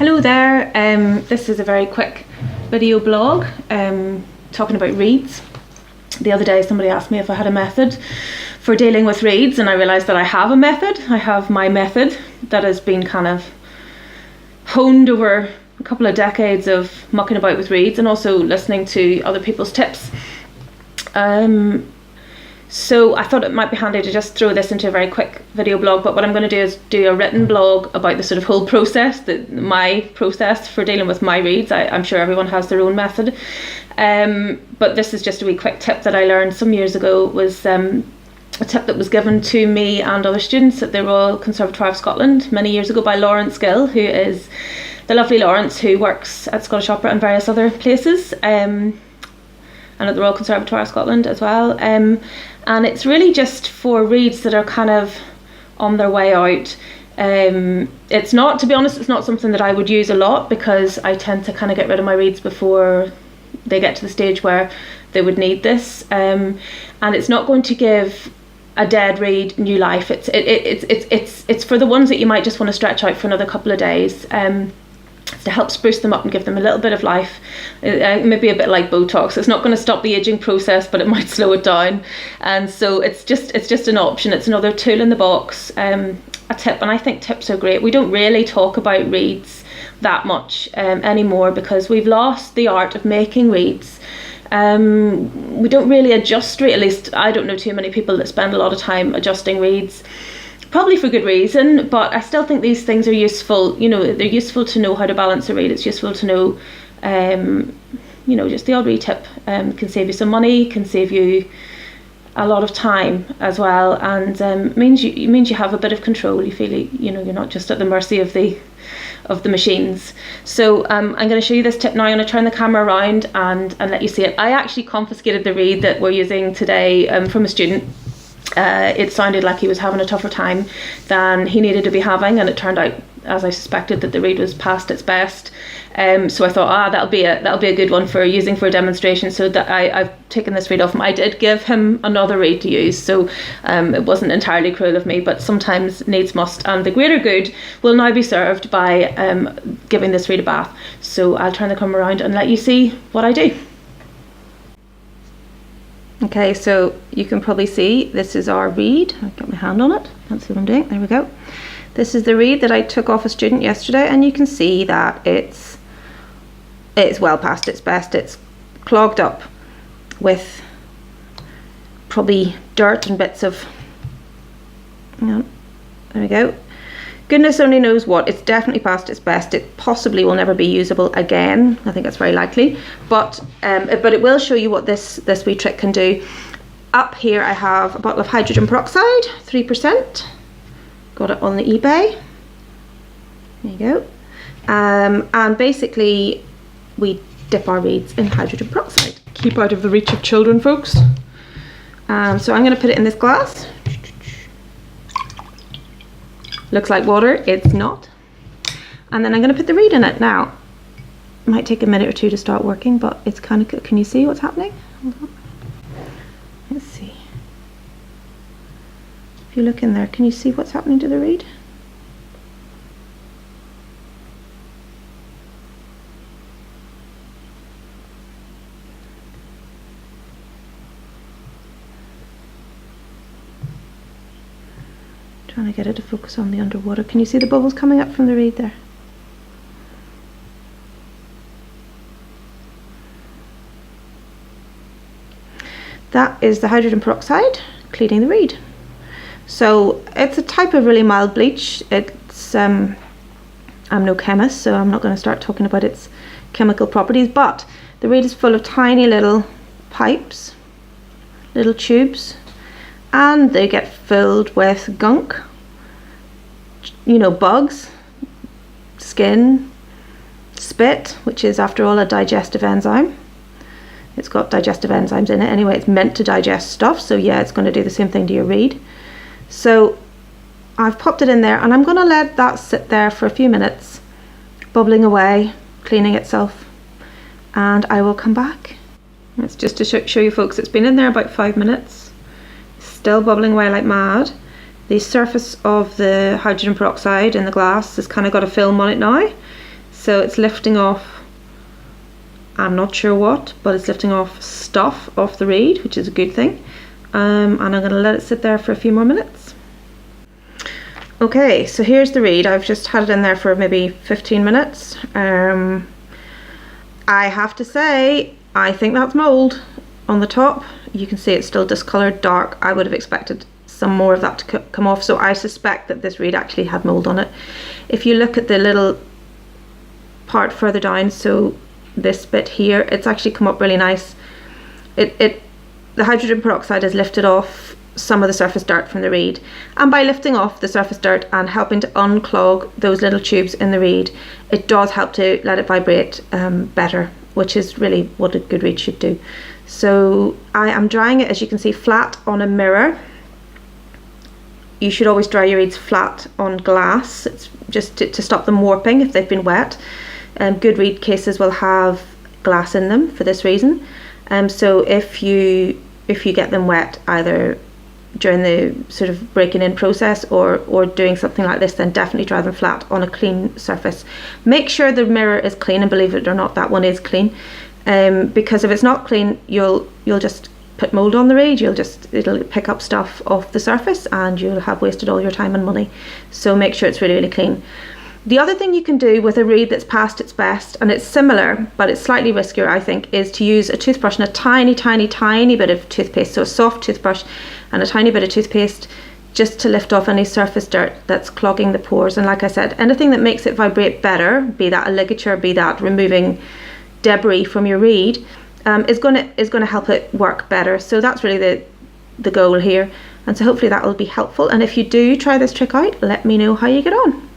Hello there, this is a very quick video blog talking about reeds. The other day somebody asked me if I had a method for dealing with reeds, and I realised that I have a method. I have my method that has been kind of honed over a couple of decades of mucking about with reeds and also listening to other people's tips. So I thought it might be handy to just throw this into a very quick video blog, but what I'm going to do is do a written blog about the sort of whole process, my process for dealing with my reeds. I'm sure everyone has their own method, but this is just a wee quick tip that I learned some years ago. It was a tip that was given to me and other students at the Royal Conservatoire of Scotland many years ago by Lawrence Gill, who is the lovely Lawrence who works at Scottish Opera and various other places, and at the Royal Conservatoire of Scotland as well. And it's really just for reeds that are kind of on their way out. It's not, to be honest, it's not something that I would use a lot because I tend to kind of get rid of my reeds before they get to the stage where they would need this. And it's not going to give a dead reed new life. It's for the ones that you might just want to stretch out for another couple of days. To help spruce them up and give them a little bit of life. Maybe a bit like Botox. It's not going to stop the aging process, but it might slow it down. And so it's just an option. It's another tool in the box, a tip. And I think tips are great. We don't really talk about reeds that much anymore because we've lost the art of making reeds. We don't really adjust, at least I don't know too many people that spend a lot of time adjusting reeds. Probably for good reason, but I still think these things are useful. You know, they're useful to know how to balance a reed. It's useful to know, you know, just the odd reed tip can save you some money, can save you a lot of time as well, and means you have a bit of control. You feel, you know, you're not just at the mercy of the machines. So I'm going to show you this tip now. I'm going to turn the camera around and let you see it. I actually confiscated the reed that we're using today from a student. It sounded like he was having a tougher time than he needed to be having, and it turned out, as I suspected, that the reed was past its best. So I thought, that'll be a good one for using for a demonstration. So that I've taken this reed off him. I did give him another reed to use, so it wasn't entirely cruel of me, but sometimes needs must, and the greater good will now be served by giving this reed a bath. So I'll turn the camera around and let you see what I do. Okay, so you can probably see this is our reed. I've got my hand on it, can't see what I'm doing, there we go. This is the reed that I took off a student yesterday, and you can see that it's well past its best. It's clogged up with probably dirt and bits of, there we go. Goodness only knows what. It's definitely past its best. It possibly will never be usable again. I think that's very likely. But it will show you what this wee trick can do. Up here I have a bottle of hydrogen peroxide, 3%. Got it on the eBay. There you go. And basically we dip our reeds in hydrogen peroxide. Keep out of the reach of children, folks. So I'm going to put it in this glass. Looks like water, it's not. And then I'm going to put the reed in it. Now, it might take a minute or two to start working, but it's kind of good. Can you see what's happening? Hold on. Let's see. If you look in there, can you see what's happening to the reed? Trying to get it to focus on the underwater. Can you see the bubbles coming up from the reed there? That is the hydrogen peroxide cleaning the reed. So it's a type of really mild bleach. It's I'm no chemist, so I'm not going to start talking about its chemical properties, but the reed is full of tiny little pipes, little tubes, and they get filled with gunk, you know, bugs, skin, spit, which is after all a digestive enzyme. It's got digestive enzymes in it anyway. It's meant to digest stuff, so yeah, it's going to do the same thing to your reed. So I've popped it in there, and I'm going to let that sit there for a few minutes, bubbling away, cleaning itself, and I will come back. It's just to show you folks, it's been in there about 5 minutes. Still bubbling away like mad. The surface of the hydrogen peroxide in the glass has kind of got a film on it now, So it's lifting off, I'm not sure what, but it's lifting off stuff off the reed, which is a good thing. And I'm going to let it sit there for a few more minutes. Okay, so here's the reed. I've just had it in there for maybe 15 minutes. I have to say, I think that's mould on the top. You can see it's still discoloured dark. I would have expected some more of that to come off, so I suspect that this reed actually had mould on it. If you look at the little part further down, so this bit here, it's actually come up really nice. The hydrogen peroxide has lifted off some of the surface dirt from the reed, and by lifting off the surface dirt and helping to unclog those little tubes in the reed, it does help to let it vibrate better, which is really what a good reed should do. So I am drying it, as you can see, flat on a mirror. You should always dry your reeds flat on glass. It's just to stop them warping if they've been wet. Good reed cases will have glass in them for this reason. So if you get them wet either during the sort of breaking in process or doing something like this, then definitely dry them flat on a clean surface. Make sure the mirror is clean, and believe it or not, that one is clean. Because if it's not clean, you'll just put mould on the reed, it'll pick up stuff off the surface and you'll have wasted all your time and money. So make sure it's really, really clean. The other thing you can do with a reed that's past its best, and it's similar but it's slightly riskier I think, is to use a toothbrush and a tiny bit of toothpaste, so a soft toothbrush and a tiny bit of toothpaste, just to lift off any surface dirt that's clogging the pores. And like I said, anything that makes it vibrate better, be that a ligature, be that removing debris from your reed, is going to help it work better. So that's really the goal here, and so hopefully that will be helpful. And if you do try this trick out, let me know how you get on.